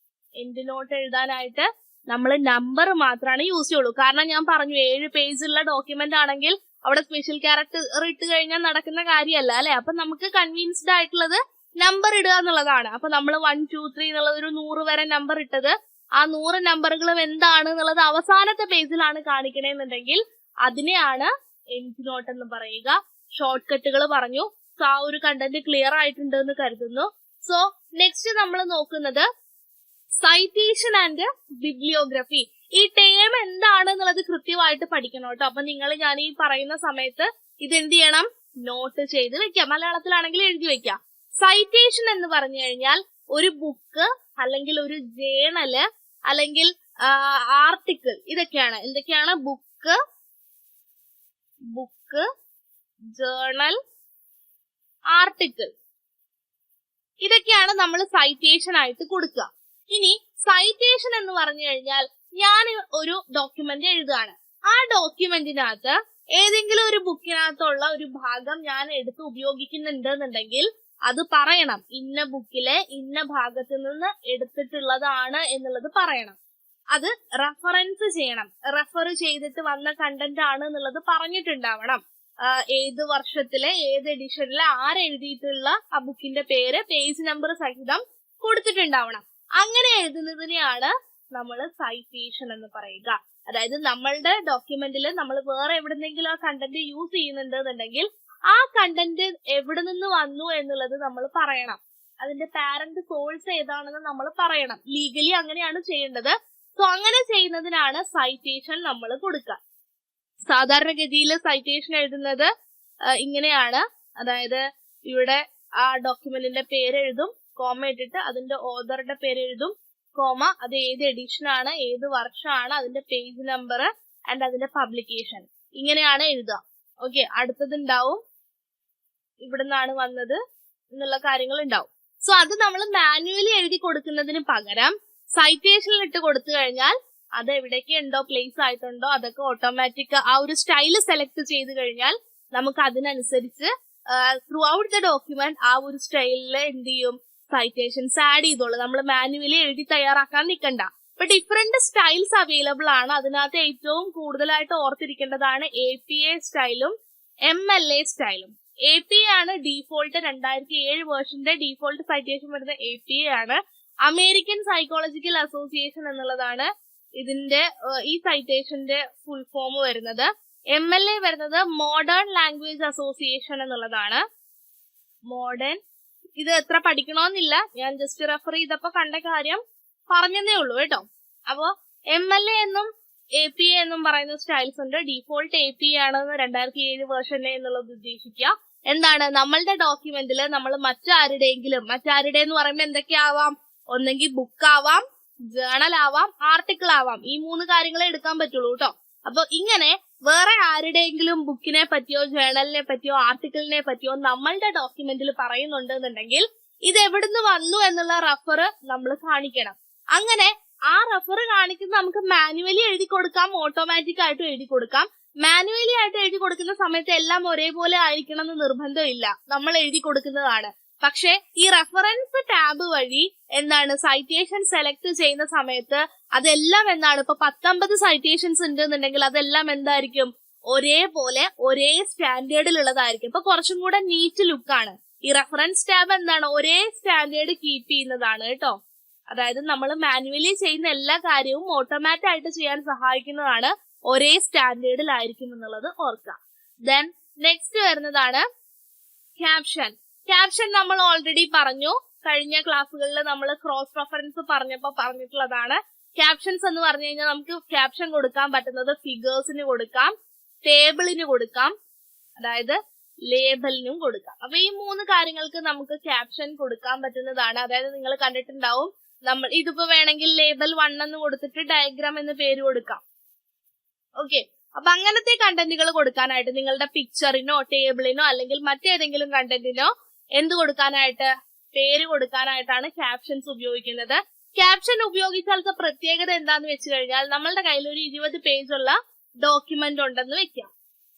എൻഡ് നോട്ട് എഴുതാനായിട്ട് നമ്മൾ നമ്പർ മാത്രമാണ് യൂസ് ചെയ്യുള്ളൂ. കാരണം ഞാൻ പറഞ്ഞു 7 പേജുള്ള ഡോക്യുമെന്റ് ആണെങ്കിൽ അവിടെ സ്പെഷ്യൽ ക്യാരക്ടർ ഇട്ട് കഴിഞ്ഞാൽ നടക്കുന്ന കാര്യമല്ല അല്ലെ. അപ്പൊ നമുക്ക് കൺവിൻസ്ഡ് ആയിട്ടുള്ളത് നമ്പർ ഇടുക എന്നുള്ളതാണ്. അപ്പൊ നമ്മൾ 1 2 3 എന്നുള്ളത് ഒരു 100 വരെ നമ്പർ ഇട്ടത്, ആ 100 നമ്പറുകളും എന്താണ് എന്നുള്ളത് അവസാനത്തെ പേജിലാണ് കാണിക്കണമെന്നുണ്ടെങ്കിൽ അതിനെയാണ് എൻഡ് നോട്ട് എന്ന് പറയുക. ഷോർട്ട് കട്ടുകൾ പറഞ്ഞു. സോ ആ ഒരു കണ്ടന്റ് ക്ലിയർ ആയിട്ടുണ്ട് എന്ന് കരുതുന്നു. സോ നെക്സ്റ്റ് നമ്മൾ നോക്കുന്നത് സൈറ്റേഷൻ ആൻഡ് ബിബ്ലിയോഗ്രഫി. ഈ ടേം എന്താണ് എന്നുള്ളത് കൃത്യമായിട്ട് പഠിക്കണം കേട്ടോ. അപ്പൊ ഞാൻ ഈ പറയുന്ന സമയത്ത് ഇത് എന്ത് ചെയ്യണം, നോട്ട് ചെയ്ത് വെക്കാം. മലയാളത്തിലാണെങ്കിൽ എഴുതി വെക്കാം. സൈറ്റേഷൻ എന്ന് പറഞ്ഞു കഴിഞ്ഞാൽ ഒരു ബുക്ക് അല്ലെങ്കിൽ ഒരു ജേണല് അല്ലെങ്കിൽ ആർട്ടിക്കിൾ, ഇതൊക്കെയാണ്. എന്തൊക്കെയാണ്, ബുക്ക്, ജേണൽ, ആർട്ടിക്കിൾ, ഇതൊക്കെയാണ് നമ്മൾ സൈറ്റേഷൻ ആയിട്ട് കൊടുക്കുക. ഇനി സൈറ്റേഷൻ എന്ന് പറഞ്ഞു കഴിഞ്ഞാൽ ഞാൻ ഒരു ഡോക്യുമെന്റ് എഴുതുകയാണ്. ആ ഡോക്യുമെന്റിനകത്ത് ഏതെങ്കിലും ഒരു ബുക്കിനകത്തുള്ള ഒരു ഭാഗം ഞാൻ എടുത്ത് ഉപയോഗിക്കുന്നുണ്ട് എന്നുണ്ടെങ്കിൽ അത് പറയണം. ഇന്ന ബുക്കിലെ ഇന്ന ഭാഗത്ത് നിന്ന് എടുത്തിട്ടുള്ളതാണ് എന്നുള്ളത് പറയണം. അത് റെഫറൻസ് ചെയ്യണം. റെഫർ ചെയ്തിട്ട് വന്ന കണ്ടന്റ് ആണ് എന്നുള്ളത് പറഞ്ഞിട്ടുണ്ടാവണം. ഏത് വർഷത്തിലെ ഏത് എഡിഷനിലെ ആരെഴുതിയിട്ടുള്ള ആ ബുക്കിന്റെ പേര് പേജ് നമ്പർ സഹിതം കൊടുത്തിട്ടുണ്ടാവണം. അങ്ങനെ എഴുതുന്നതിനെയാണ് നമ്മൾ സൈറ്റേഷൻ എന്ന് പറയുക. അതായത് നമ്മളുടെ ഡോക്യുമെന്റിൽ നമ്മൾ വേറെ എവിടെന്നെങ്കിലും ആ കണ്ടന്റ് യൂസ് ചെയ്യുന്നുണ്ട് എന്നുണ്ടെങ്കിൽ ആ കണ്ടന്റ് എവിടെ നിന്ന് വന്നു എന്നുള്ളത് നമ്മൾ പറയണം. അതിന്റെ പാരന്റ് സോഴ്സ് ഏതാണെന്ന് നമ്മൾ പറയണം. ലീഗലി അങ്ങനെയാണ് ചെയ്യേണ്ടത്. സോ അങ്ങനെ ചെയ്യുന്നതിനാണ് സൈറ്റേഷൻ നമ്മൾ കൊടുക്കുക. സാധാരണഗതിയിൽ സൈറ്റേഷൻ എഴുതുന്നത് ഇങ്ങനെയാണ്. അതായത് ഇവിടെ ആ ഡോക്യുമെന്റിന്റെ പേര് എഴുതും, കോമ ഇട്ടിട്ട് അതിന്റെ ഓതറുടെ പേര് എഴുതും, കോമ, അത് ഏത് എഡിഷൻ ആണ്, ഏത് വർഷമാണ്, അതിന്റെ പേജ് നമ്പർ ആൻഡ് അതിന്റെ പബ്ലിക്കേഷൻ, ഇങ്ങനെയാണ് എഴുതുക. ഓക്കെ, അടുത്തതുണ്ടാവും ഇവിടെ നിന്നാണ് വന്നത് എന്നുള്ള കാര്യങ്ങൾ ഉണ്ടാവും. സോ അത് നമ്മൾ മാനുവലി എഴുതി കൊടുക്കുന്നതിന് പകരം സൈറ്റേഷനിൽ ഇട്ട് കൊടുത്തു കഴിഞ്ഞാൽ അത് എവിടേക്ക് ഉണ്ടോ പ്ലേസ് ആയിട്ടുണ്ടോ അതൊക്കെ ഓട്ടോമാറ്റിക് ആ ഒരു സ്റ്റൈല് സെലക്ട് ചെയ്ത് കഴിഞ്ഞാൽ നമുക്ക് അതിനനുസരിച്ച് ത്രൂ ഔട്ട് ദ ഡോക്യുമെന്റ് ആ ഒരു സ്റ്റൈലില് എന്ത് ചെയ്യും, സൈറ്റേഷൻസ് ആഡ് ചെയ്തോളൂ. നമ്മൾ മാനുവലി എഴുതി തയ്യാറാക്കാൻ നിൽക്കണ്ട. ഇപ്പൊ ഡിഫറെന്റ് സ്റ്റൈൽസ് അവൈലബിൾ ആണ്. അതിനകത്ത് ഏറ്റവും കൂടുതലായിട്ട് ഓർത്തിരിക്കേണ്ടതാണ് APA സ്റ്റൈലും MLA സ്റ്റൈലും. APA ആണ് ഡീഫോൾട്ട്, 2007 വേർഷന്റെ ഡീഫോൾട്ട് സൈറ്റേഷൻ വരുന്ന APA ആണ്. അമേരിക്കൻ സൈക്കോളജിക്കൽ അസോസിയേഷൻ എന്നുള്ളതാണ് ഇതിന്റെ ഈ സൈറ്റേഷന്റെ ഫുൾ ഫോം വരുന്നത്. MLA വരുന്നത് മോഡേൺ ലാംഗ്വേജ് അസോസിയേഷൻ എന്നുള്ളതാണ്. മോഡേൺ, ഇത് എത്ര പഠിക്കണമെന്നില്ല, ഞാൻ ജസ്റ്റ് റെഫർ ചെയ്തപ്പോ കണ്ട കാര്യം പറഞ്ഞതേ ഉള്ളൂ കേട്ടോ. അപ്പോ MLA എന്നും APA എന്നും പറയുന്ന സ്റ്റൈൽസ് ഉണ്ട്. ഡീഫോൾട്ട് APA ആണെന്ന് 2007 വേർഷനിലെ എന്നുള്ളത് ഉദ്ദേശിക്കുക. എന്താണ്, നമ്മളുടെ ഡോക്യുമെന്റിൽ നമ്മൾ മറ്റാരുടെ എന്ന് പറയുമ്പോൾ എന്തൊക്കെയാവാം, ഒന്നെങ്കിൽ ബുക്ക് ആവാം, ജേണൽ ആവാം, ആർട്ടിക്കിൾ ആവാം. ഈ 3 കാര്യങ്ങളെ എടുക്കാൻ പറ്റുള്ളൂ കേട്ടോ. അപ്പൊ ഇങ്ങനെ വേറെ ആരുടെയെങ്കിലും ബുക്കിനെ പറ്റിയോ ജേണലിനെ പറ്റിയോ ആർട്ടിക്കിളിനെ പറ്റിയോ നമ്മളുടെ ഡോക്യുമെന്റിൽ പറയുന്നുണ്ടെന്നുണ്ടെങ്കിൽ ഇത് എവിടുന്ന് വന്നു എന്നുള്ള റഫർ നമ്മൾ കാണിക്കണം. അങ്ങനെ ആ റഫർ കാണിക്കുന്ന നമുക്ക് മാനുവലി എഴുതി കൊടുക്കാം, ഓട്ടോമാറ്റിക് ആയിട്ടും എഴുതി കൊടുക്കാം. മാനുവലി ആയിട്ട് എഴുതി കൊടുക്കുന്ന സമയത്ത് എല്ലാം ഒരേപോലെ ആയിരിക്കണം എന്ന് നിർബന്ധമില്ല, നമ്മൾ എഴുതി കൊടുക്കുന്നതാണ്. പക്ഷെ ഈ റെഫറൻസ് ടാബ് വഴി എന്താണ് സൈറ്റേഷൻ സെലക്ട് ചെയ്യുന്ന സമയത്ത് അതെല്ലാം എന്താണ്, ഇപ്പൊ 19 സൈറ്റേഷൻസ് ഉണ്ട് എന്നുണ്ടെങ്കിൽ അതെല്ലാം എന്തായിരിക്കും, ഒരേപോലെ ഒരേ സ്റ്റാൻഡേർഡിലുള്ളതായിരിക്കും. ഇപ്പൊ കുറച്ചും കൂടെ നീറ്റ് ലുക്കാണ്. ഈ റെഫറൻസ് ടാബ് എന്താണ്, ഒരേ സ്റ്റാൻഡേർഡ് കീപ്പ് ചെയ്യുന്നതാണ് കേട്ടോ. അതായത് നമ്മൾ മാനുവലി ചെയ്യുന്ന എല്ലാ കാര്യവും ഓട്ടോമാറ്റിക് ആയിട്ട് ചെയ്യാൻ സഹായിക്കുന്നതാണ്, ഒരേ സ്റ്റാൻഡേർഡിലായിരിക്കും എന്നുള്ളത് ഓർക്കുക. ദെൻ നെക്സ്റ്റ് വരുന്നതാണ് ക്യാപ്ഷൻ. ക്യാപ്ഷൻ നമ്മൾ ഓൾറെഡി പറഞ്ഞു, കഴിഞ്ഞ ക്ലാസ്സുകളിൽ നമ്മൾ ക്രോസ് റെഫറൻസ് പറഞ്ഞിട്ടുള്ളതാണ്. ക്യാപ്ഷൻസ് എന്ന് പറഞ്ഞു കഴിഞ്ഞാൽ നമുക്ക് ക്യാപ്ഷൻ കൊടുക്കാൻ പറ്റുന്നത് ഫിഗേഴ്സിന് കൊടുക്കാം, ടേബിളിന് കൊടുക്കാം, അതായത് ലേബലിനും കൊടുക്കാം. അപ്പൊ ഈ 3 കാര്യങ്ങൾക്ക് നമുക്ക് ക്യാപ്ഷൻ കൊടുക്കാൻ പറ്റുന്നതാണ്. അതായത് നിങ്ങൾ കണ്ടിട്ടുണ്ടാവും, നമ്മൾ ഇതിപ്പോ വേണമെങ്കിൽ ലേബൽ 1 എന്ന് കൊടുത്തിട്ട് ഡയഗ്രാം എന്ന് പേര് കൊടുക്കാം. ഓക്കെ, അപ്പൊ അങ്ങനത്തെ കണ്ടന്റുകൾ കൊടുക്കാനായിട്ട് നിങ്ങളുടെ പിക്ചറിനോ ടേബിളിനോ അല്ലെങ്കിൽ മറ്റേതെങ്കിലും കണ്ടന്റിനോ എന്ത് കൊടുക്കാനായിട്ട്, പേര് കൊടുക്കാനായിട്ടാണ് ക്യാപ്ഷൻസ് ഉപയോഗിക്കുന്നത്. ക്യാപ്ഷൻ ഉപയോഗിച്ചാലത്തെ പ്രത്യേകത എന്താന്ന് വെച്ച് കഴിഞ്ഞാൽ, നമ്മളുടെ കയ്യിൽ ഒരു 20 പേജുള്ള ഡോക്യുമെന്റ് ഉണ്ടെന്ന് വെക്കാം.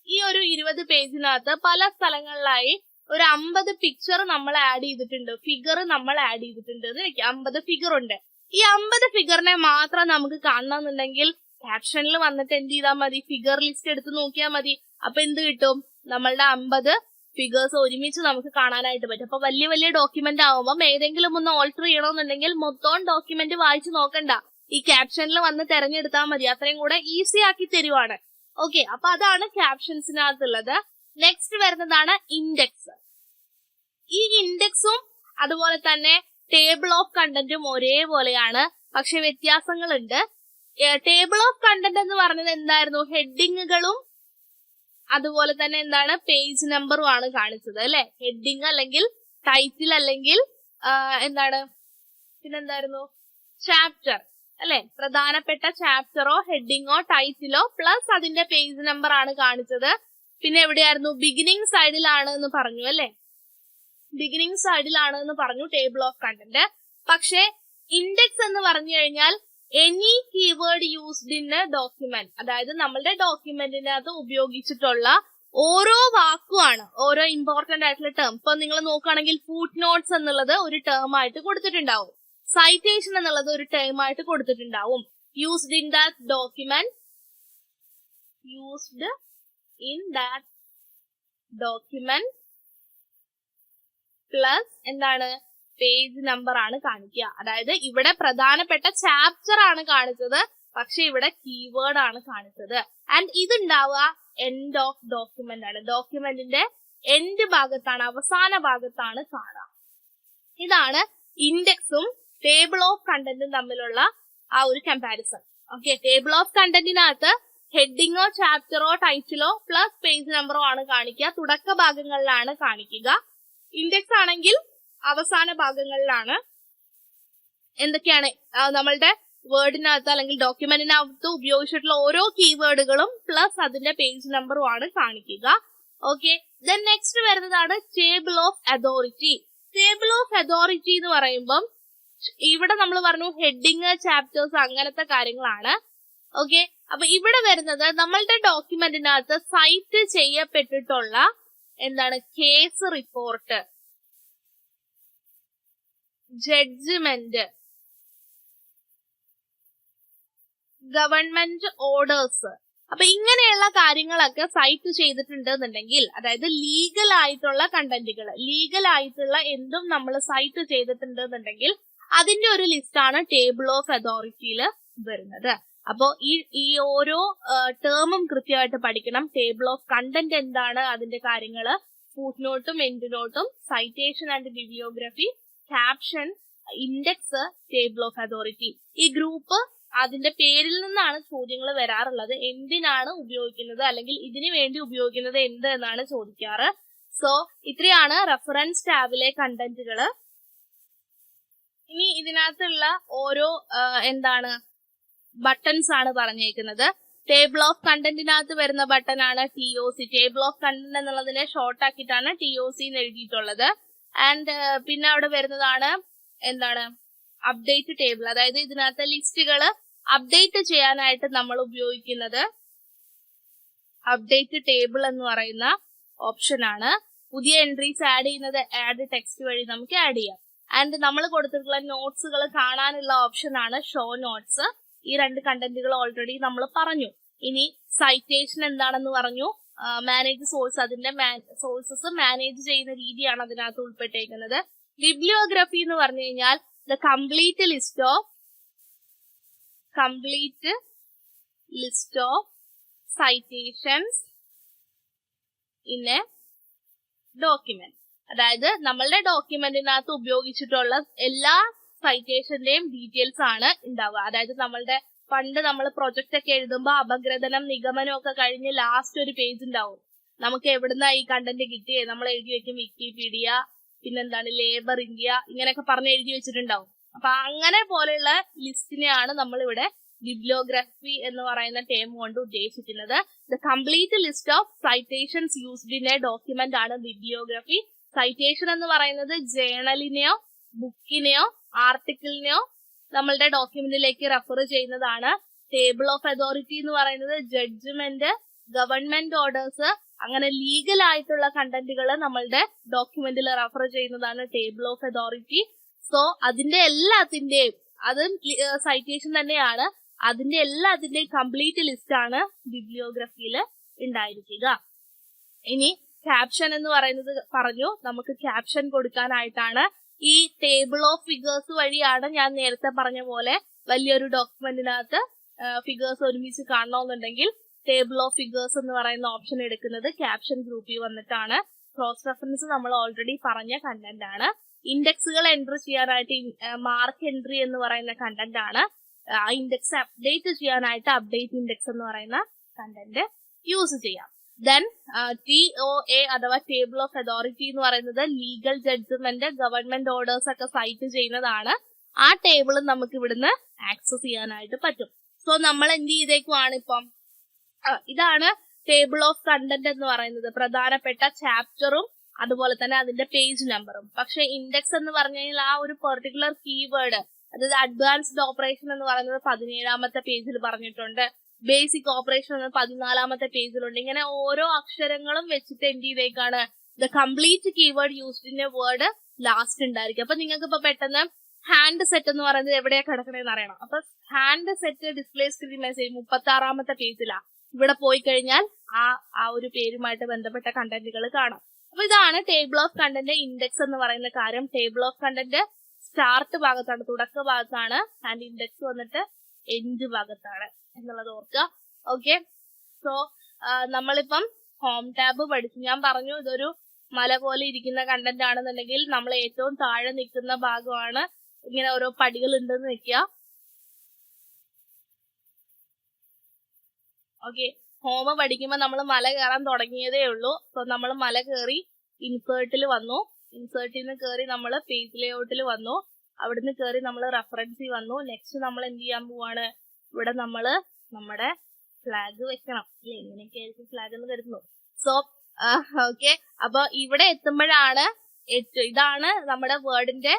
ഈ ഒരു 20 പേജിനകത്ത് പല സ്ഥലങ്ങളിലായി ഒരു 50 പിക്ചർ നമ്മൾ ആഡ് ചെയ്തിട്ടുണ്ട്, ഫിഗർ നമ്മൾ ആഡ് ചെയ്തിട്ടുണ്ട് എന്ന് വെക്കാം. 50 ഫിഗർ ഉണ്ട്. ഈ 50 ഫിഗറിനെ മാത്രം നമുക്ക് കാണണമെന്നുണ്ടെങ്കിൽ ക്യാപ്ഷനിൽ വന്നിട്ട് എന്ത് ചെയ്താൽ മതി, ഫിഗർ ലിസ്റ്റ് എടുത്ത് നോക്കിയാൽ മതി. അപ്പൊ എന്ത് കിട്ടും, നമ്മളുടെ 50 ഫിഗേഴ്സ് ഒരുമിച്ച് നമുക്ക് കാണാനായിട്ട് പറ്റും. അപ്പൊ വലിയ വലിയ ഡോക്യുമെന്റ് ആവുമ്പോൾ ഏതെങ്കിലും ഒന്ന് ഓൾട്ടർ ചെയ്യണമെന്നുണ്ടെങ്കിൽ മൊത്തം ഡോക്യുമെന്റ് വായിച്ചു നോക്കണ്ട, ഈ ക്യാപ്ഷനിൽ വന്ന് തെരഞ്ഞെടുത്താൽ മതി. അത്രയും കൂടെ ഈസി ആക്കി തരുവാണ്. ഓക്കെ, അപ്പൊ അതാണ് ക്യാപ്ഷൻസിനകത്തുള്ളത്. നെക്സ്റ്റ് വരുന്നതാണ് ഇൻഡെക്സ്. ഈ ഇൻഡെക്സും അതുപോലെ തന്നെ ടേബിൾ ഓഫ് കണ്ടന്റും ഒരേപോലെയാണ്, പക്ഷെ വ്യത്യാസങ്ങളുണ്ട്. ടേബിൾ ഓഫ് കണ്ടന്റ് എന്ന് പറഞ്ഞത് എന്തായിരുന്നു, ഹെഡിങ്ങുകളും അതുപോലെ തന്നെ എന്താണ് പേജ് നമ്പറും ആണ് കാണിച്ചത് അല്ലെ. ഹെഡിങ് അല്ലെങ്കിൽ ടൈറ്റിൽ അല്ലെങ്കിൽ എന്താണ് പിന്നെന്തായിരുന്നു, ചാപ്റ്റർ അല്ലെ. പ്രധാനപ്പെട്ട ചാപ്റ്ററോ ഹെഡിങ്ങോ ടൈറ്റിലോ പ്ലസ് അതിന്റെ പേജ് നമ്പർ ആണ് കാണിച്ചത്. പിന്നെ എവിടെയായിരുന്നു, ബിഗിനിങ് സൈഡിലാണ് എന്ന് പറഞ്ഞു അല്ലെ, ബിഗിനിങ് സൈഡിലാണ് എന്ന് പറഞ്ഞു ടേബിൾ ഓഫ് കണ്ടന്റ്. പക്ഷെ ഇൻഡെക്സ് എന്ന് പറഞ്ഞു കഴിഞ്ഞാൽ any keyword used in A document, അതായത് നമ്മളുടെ ഡോക്യുമെന്റിനകത്ത് ഉപയോഗിച്ചിട്ടുള്ള ഓരോ വാക്കുമാണ്, ഓരോ ഇമ്പോർട്ടന്റ് ആയിട്ടുള്ള ടേം. ഇപ്പൊ നിങ്ങൾ നോക്കുകയാണെങ്കിൽ ഫൂട്ട് നോട്ട്സ് എന്നുള്ളത് ഒരു ടേം ആയിട്ട് കൊടുത്തിട്ടുണ്ടാവും, സൈറ്റേഷൻ എന്നുള്ളത് ഒരു ടേം ആയിട്ട് കൊടുത്തിട്ടുണ്ടാവും. Used in that document, used in that document plus എന്താണ്, പേജ് നമ്പർ ആണ് കാണിക്കുക. അതായത് ഇവിടെ പ്രധാനപ്പെട്ട ചാപ്റ്റർ ആണ് കാണിച്ചത്, പക്ഷെ ഇവിടെ കീവേഡ് ആണ് കാണിച്ചത്. ആൻഡ് ഇതുണ്ടാവുക എൻഡ് ഓഫ് ഡോക്യുമെന്റ് ആണ്, ഡോക്യുമെന്റിന്റെ എൻഡ് ഭാഗത്താണ്, അവസാന ഭാഗത്താണ് കാണുക. ഇതാണ് ഇൻഡെക്സും ടേബിൾ ഓഫ് കണ്ടന്റും തമ്മിലുള്ള ആ ഒരു കമ്പാരിസൺ. ഓക്കെ, ടേബിൾ ഓഫ് കണ്ടന്റിനകത്ത് ഹെഡിങ്ങോ ചാപ്റ്ററോ ടൈറ്റിലോ പ്ലസ് പേജ് നമ്പറോ ആണ് കാണിക്കുക, തുടക്ക ഭാഗങ്ങളിലാണ് കാണിക്കുക. ഇൻഡെക്സ് ആണെങ്കിൽ അവസാന ഭാഗങ്ങളിലാണ്. എന്തൊക്കെയാണ് നമ്മളുടെ വേർഡിനകത്ത് അല്ലെങ്കിൽ ഡോക്യുമെന്റിനകത്ത് ഉപയോഗിച്ചിട്ടുള്ള ഓരോ കീവേഡുകളും പ്ലസ് അതിന്റെ പേജ് നമ്പറും ആണ് കാണിക്കുക. ഓക്കെ, ദെൻ നെക്സ്റ്റ് വരുന്നതാണ് table of authority. Table of authority എന്ന് പറയുമ്പം ഇവിടെ നമ്മൾ പറഞ്ഞു ഹെഡിങ് ചാപ്റ്റേഴ്സ് അങ്ങനത്തെ കാര്യങ്ങളാണ്. ഓക്കെ, അപ്പൊ ഇവിടെ വരുന്നത് നമ്മളുടെ ഡോക്യുമെന്റിനകത്ത് സൈറ്റ് ചെയ്യപ്പെട്ടിട്ടുള്ള എന്താണ്, case report, judgment, government orders. അപ്പൊ ഇങ്ങനെയുള്ള കാര്യങ്ങളൊക്കെ സൈറ്റ് ചെയ്തിട്ടുണ്ടെന്നുണ്ടെങ്കിൽ, അതായത് ലീഗൽ ആയിട്ടുള്ള കണ്ടന്റുകൾ, ലീഗൽ ആയിട്ടുള്ള എന്തും നമ്മൾ സൈറ്റ് ചെയ്തിട്ടുണ്ടെന്നുണ്ടെങ്കിൽ അതിന്റെ ഒരു ലിസ്റ്റ് ആണ് ടേബിൾ ഓഫ് അതോറിറ്റിയിൽ വരുന്നത്. അപ്പോ ഈ ഓരോ ടേമും കൃത്യമായിട്ട് പഠിക്കണം. ടേബിൾ ഓഫ് കണ്ടന്റ് എന്താണ്, അതിന്റെ കാര്യങ്ങള്, ഫുട് നോട്ടും എൻഡ് നോട്ടും, citation and bibliography, caption, index, table of authority. ഈ ഗ്രൂപ്പ് അതിന്റെ പേരിൽ നിന്നാണ് ചോദ്യങ്ങൾ വരാറുള്ളത്. എന്തിനാണ് ഉപയോഗിക്കുന്നത് അല്ലെങ്കിൽ ഇതിനു വേണ്ടി ഉപയോഗിക്കുന്നത് എന്ത് എന്നാണ് ചോദിക്കാറ്. സോ ഇത്രയാണ് റെഫറൻസ് ടാബിലെ കണ്ടന്റുകള്. ഇനി ഇതിനകത്തുള്ള ഓരോ എന്താണ് ബട്ടൺസ് ആണ് പറഞ്ഞേക്കുന്നത്. ടേബിൾ ഓഫ് കണ്ടന്റിനകത്ത് വരുന്ന ബട്ടൺ ആണ് TOC. ടേബിൾ ഓഫ് കണ്ടന്റ് എന്നുള്ളതിനെ ഷോർട്ട് ആക്കിയിട്ടാണ് TOC എന്ന് എഴുതിയിട്ടുള്ളത്. ആൻഡ് പിന്നെ അവിടെ വരുന്നതാണ് എന്താണ് അപ്ഡേറ്റ് ടേബിൾ. അതായത് ഇതിനകത്തെ ലിസ്റ്റുകൾ അപ്ഡേറ്റ് ചെയ്യാനായിട്ട് നമ്മൾ ഉപയോഗിക്കുന്നത് അപ്ഡേറ്റ് ടേബിൾ എന്ന് പറയുന്ന ഓപ്ഷൻ ആണ്. പുതിയ എൻട്രീസ് ആഡ് ചെയ്യുന്നത് ആഡ് ടെക്സ്റ്റ് വഴി നമുക്ക് ആഡ് ചെയ്യാം. ആൻഡ് നമ്മൾ കൊടുത്തിട്ടുള്ള നോട്ട്സുകൾ കാണാനുള്ള ഓപ്ഷൻ ആണ് ഷോ നോട്ട്സ്. ഈ രണ്ട് കണ്ടന്റുകൾ ഓൾറെഡി നമ്മൾ പറഞ്ഞു. ഇനി സൈറ്റേഷൻ എന്താണെന്ന് പറഞ്ഞു, മാനേജ് സോഴ്സ്, അതിന്റെ സോഴ്സസ് മാനേജ് ചെയ്യുന്ന രീതിയാണ് അതിനകത്ത് ഉൾപ്പെട്ടേക്കുന്നത്. ബിബ്ലിയോഗ്രഫി എന്ന് പറഞ്ഞു കഴിഞ്ഞാൽ the complete list of citations in A document. അതായത് നമ്മളുടെ ഡോക്യുമെന്റിനകത്ത് ഉപയോഗിച്ചിട്ടുള്ള എല്ലാ സൈറ്റേഷന്റെയും ഡീറ്റെയിൽസ് ആണ് ഉണ്ടാവുക. അതായത് നമ്മളുടെ പണ്ട് നമ്മൾ പ്രൊജക്ട് ഒക്കെ എഴുതുമ്പോൾ അപഗ്രഥനം നിഗമനം ഒക്കെ കഴിഞ്ഞ് ലാസ്റ്റ് ഒരു പേജ് ഉണ്ടാവും. നമുക്ക് എവിടുന്ന ഈ കണ്ടന്റ് കിട്ടിയേ നമ്മൾ എഴുതി വെക്കും വിക്കിപീഡിയ, പിന്നെന്താണ് ലേബർ ഇന്ത്യ, ഇങ്ങനെയൊക്കെ പറഞ്ഞ് എഴുതി വെച്ചിട്ടുണ്ടാവും. അപ്പൊ അങ്ങനെ പോലെയുള്ള ലിസ്റ്റിനെയാണ് നമ്മൾ ഇവിടെ ബിബ്ലിയോഗ്രഫി എന്ന് പറയുന്ന ടേം കൊണ്ട് ഉദ്ദേശിക്കുന്നത്. The complete list of citations used in A document ആണ് ബിബ്ലിയോഗ്രഫി. സൈറ്റേഷൻ എന്ന് പറയുന്നത് ജേണലിനെയോ ബുക്കിനെയോ ആർട്ടിക്കിളിനെയോ നമ്മളുടെ ഡോക്യുമെന്റിലേക്ക് റെഫർ ചെയ്യുന്നതാണ്. ടേബിൾ ഓഫ് അതോറിറ്റി എന്ന് പറയുന്നത് ജഡ്ജ്മെന്റ്, ഗവൺമെന്റ് ഓർഡേഴ്സ്, അങ്ങനെ ലീഗൽ ആയിട്ടുള്ള കണ്ടന്റുകൾ നമ്മളുടെ ഡോക്യുമെന്റിൽ റെഫർ ചെയ്യുന്നതാണ് ടേബിൾ ഓഫ് അതോറിറ്റി. സോ അതിന്റെ എല്ലാത്തിന്റെയും, അത് സൈറ്റേഷൻ തന്നെയാണ്, അതിന്റെ എല്ലാത്തിന്റെയും കംപ്ലീറ്റ് ലിസ്റ്റ് ആണ് ബിബ്ലിയോഗ്രഫിയിൽ ഉണ്ടായിരിക്കുക. ഇനി ക്യാപ്ഷൻ എന്ന് പറയുന്നത് പറഞ്ഞു, നമുക്ക് ക്യാപ്ഷൻ കൊടുക്കാനായിട്ടാണ്. ഈ ടേബിൾ ഓഫ് ഫിഗേഴ്സ് വഴിയാണ് ഞാൻ നേരത്തെ പറഞ്ഞ പോലെ വലിയൊരു ഡോക്യുമെന്റിനകത്ത് ഫിഗേഴ്സ് ഒരുമിച്ച് കാണണമെന്നുണ്ടെങ്കിൽ ടേബിൾ ഓഫ് ഫിഗേഴ്സ് എന്ന് പറയുന്ന ഓപ്ഷൻ എടുക്കുന്നത് ക്യാപ്ഷൻ ഗ്രൂപ്പിൽ വന്നിട്ടാണ്. ക്രോസ് റെഫറൻസ് നമ്മൾ ഓൾറെഡി പറഞ്ഞ കണ്ടന്റ് ആണ്. ഇൻഡെക്സുകൾ എൻട്രി ചെയ്യാനായിട്ട് മാർക്ക് എൻട്രി എന്ന് പറയുന്ന കണ്ടന്റ് ആണ്. ആ ഇൻഡെക്സ് അപ്ഡേറ്റ് ചെയ്യാനായിട്ട് അപ്ഡേറ്റ് ഇൻഡെക്സ് എന്ന് പറയുന്ന കണ്ടന്റ് യൂസ് ചെയ്യാം. ദെൻ TOA അഥവാ ടേബിൾ ഓഫ് അതോറിറ്റി എന്ന് പറയുന്നത് ലീഗൽ ജഡ്ജ്മെന്റ്, ഗവൺമെന്റ് ഓർഡേഴ്സ് ഒക്കെ സൈറ്റ് ചെയ്യുന്നതാണ്. ആ ടേബിൾ നമുക്ക് ഇവിടുന്ന് ആക്സസ് ചെയ്യാനായിട്ട് പറ്റും. സോ നമ്മൾ എന്ത് ചെയ്തേക്കുവാണ് ഇപ്പം, ഇതാണ് ടേബിൾ ഓഫ് കണ്ടന്റ് എന്ന് പറയുന്നത്. പ്രധാനപ്പെട്ട ചാപ്റ്ററും അതുപോലെ തന്നെ അതിന്റെ പേജ് നമ്പറും. പക്ഷെ ഇൻഡെക്സ് എന്ന് പറഞ്ഞു കഴിഞ്ഞാൽ ആ ഒരു പെർട്ടിക്കുലർ കീവേഡ്, അതായത് അഡ്വാൻസ്ഡ് ഓപ്പറേഷൻ എന്ന് പറയുന്നത് 17ാമത്തെ പേജിൽ പറഞ്ഞിട്ടുണ്ട്, ബേസിക് ഓപ്പറേഷൻ എന്ന് 14ാമത്തെ പേജിലുണ്ട്. ഇങ്ങനെ ഓരോ അക്ഷരങ്ങളും വെച്ചിട്ട് എന്ത് ചെയ്തേക്കാണ് the complete keyword used in a word last ഉണ്ടായിരിക്കും. അപ്പൊ നിങ്ങൾക്ക് ഇപ്പൊ പെട്ടെന്ന് ഹാൻഡ് സെറ്റ് എന്ന് പറയുന്നത് എവിടെയാ കിടക്കണേന്ന് അറിയണം. അപ്പൊ handset display screen message 36ാമത്തെ പേജിലാ. ഇവിടെ പോയി കഴിഞ്ഞാൽ ആ ഒരു പേരുമായിട്ട് ബന്ധപ്പെട്ട കണ്ടന്റുകൾ കാണാം. അപ്പൊ ഇതാണ് ടേബിൾ ഓഫ് കണ്ടന്റ് ഇൻഡെക്സ് എന്ന് പറയുന്ന കാര്യം. ടേബിൾ ഓഫ് കണ്ടന്റ് സ്റ്റാർട്ട് ഭാഗത്താണ്, തുടക്ക ഭാഗത്താണ്, ആൻഡ് ഇൻഡെക്സ് വന്നിട്ട് എൻഡ് ഭാഗത്താണ് എന്നുള്ളത് ഓർക്കുക. ഓക്കെ, സോ നമ്മളിപ്പം ഹോം ടാബ് പഠിച്ചു. ഞാൻ പറഞ്ഞു ഇതൊരു മല പോലെ ഇരിക്കുന്ന കണ്ടന്റ് ആണെന്നുണ്ടെങ്കിൽ നമ്മൾ ഏറ്റവും താഴെ നിൽക്കുന്ന ഭാഗമാണ്. ഇങ്ങനെ ഓരോ പടികൾ ഉണ്ടെന്ന് വെക്കുക. ഓക്കെ, ഹോം പഠിക്കുമ്പോൾ നമ്മൾ മല കയറാൻ തുടങ്ങിയതേ ഉള്ളൂ. സോ നമ്മൾ മല കയറി ഇൻസേർട്ടിൽ വന്നു, ഇൻസേർട്ടിൽ നിന്ന് കയറി നമ്മൾ പേജ് ലേഔട്ടിൽ വന്നു, അവിടുന്ന് കയറി നമ്മൾ റെഫറൻസിൽ വന്നു. നെക്സ്റ്റ് നമ്മൾ എന്ത് ചെയ്യാൻ പോവാണ്, ഇവിടെ നമ്മള് നമ്മുടെ ഫ്ലാഗ് വെക്കണം അല്ലെ, ഇങ്ങനെയൊക്കെ ആയിരിക്കും ഫ്ലാഗ് എന്ന് കരുതുന്നു. സോ ഓക്കെ, അപ്പൊ ഇവിടെ എത്തുമ്പോഴാണ് ഇതാണ് നമ്മുടെ വേർഡിന്റെ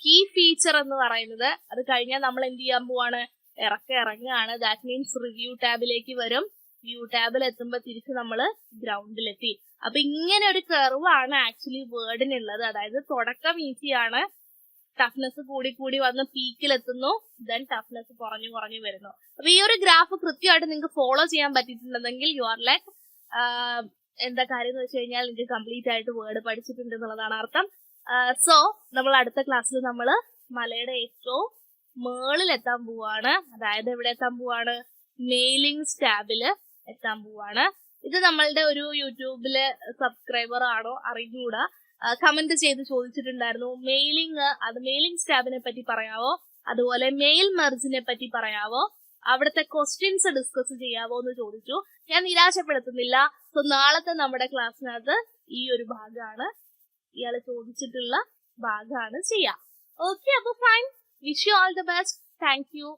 കീ ഫീച്ചർ എന്ന് പറയുന്നത്. അത് കഴിഞ്ഞാൽ നമ്മൾ എന്ത് ചെയ്യാൻ പോവാണ്, ഇറങ്ങുകയാണ്. ദാറ്റ് മീൻസ് റിവ്യൂ ടാബിലേക്ക് വരും. വ്യൂ ടാബിൽ എത്തുമ്പോ തിരിച്ച് നമ്മള് ഗ്രൗണ്ടിലെത്തി. അപ്പൊ ഇങ്ങനെ ഒരു കർവാണ് ആക്ച്വലി വേർഡിനുള്ളത്. അതായത് തുടക്കം ഈസിയാണ്, ടഫ്നെസ് കൂടി വന്ന് പീക്കിലെത്തുന്നു, ദെൻ ടഫ്നെസ് കുറഞ്ഞു വരുന്നു. അപ്പൊ ഈ ഒരു ഗ്രാഫ് കൃത്യമായിട്ട് നിങ്ങൾക്ക് ഫോളോ ചെയ്യാൻ പറ്റിയിട്ടുണ്ടെങ്കിൽ യു ആർ ലൈക്ക് എന്താ കാര്യം എന്ന് വെച്ച് കഴിഞ്ഞാൽ നിങ്ങൾക്ക് കംപ്ലീറ്റ് ആയിട്ട് വേർഡ് പഠിച്ചിട്ടുണ്ട് എന്നുള്ളതാണ് അർത്ഥം. സോ നമ്മൾ അടുത്ത ക്ലാസ്സിൽ നമ്മൾ മലയുടെ ഏറ്റവും മേളിൽ എത്താൻ പോവാണ്. അതായത് എവിടെ എത്താൻ പോവാണ്? മെയിലിംഗ് സ്റ്റാബില് എത്താൻ പോവാണ്. ഇത് നമ്മളുടെ ഒരു യൂട്യൂബില് സബ്സ്ക്രൈബർ ആണോ അറിഞ്ഞൂടാ, കമന്റ് ചെയ്ത് ചോദിച്ചിട്ടുണ്ടായിരുന്നു. മെയിലിംഗ് സ്റ്റാബിനെ പറ്റി പറയാവോ, അതുപോലെ മെയിൽ മെർജിനെ പറ്റി പറയാവോ, അവിടുത്തെ ക്വസ്റ്റ്യൻസ് ഡിസ്കസ് ചെയ്യാവോ എന്ന് ചോദിച്ചു. ഞാൻ നിരാശപ്പെടുത്തുന്നില്ല. സോ നാളത്തെ നമ്മുടെ ക്ലാസ്സിനകത്ത് ഈ ഒരു ഭാഗമാണ്, ഇയാള് ചോദിച്ചിട്ടുള്ള ഭാഗമാണ് ചെയ്യാം. ഓക്കെ, അപ്പൊ fine. Wish you all the best. Thank you.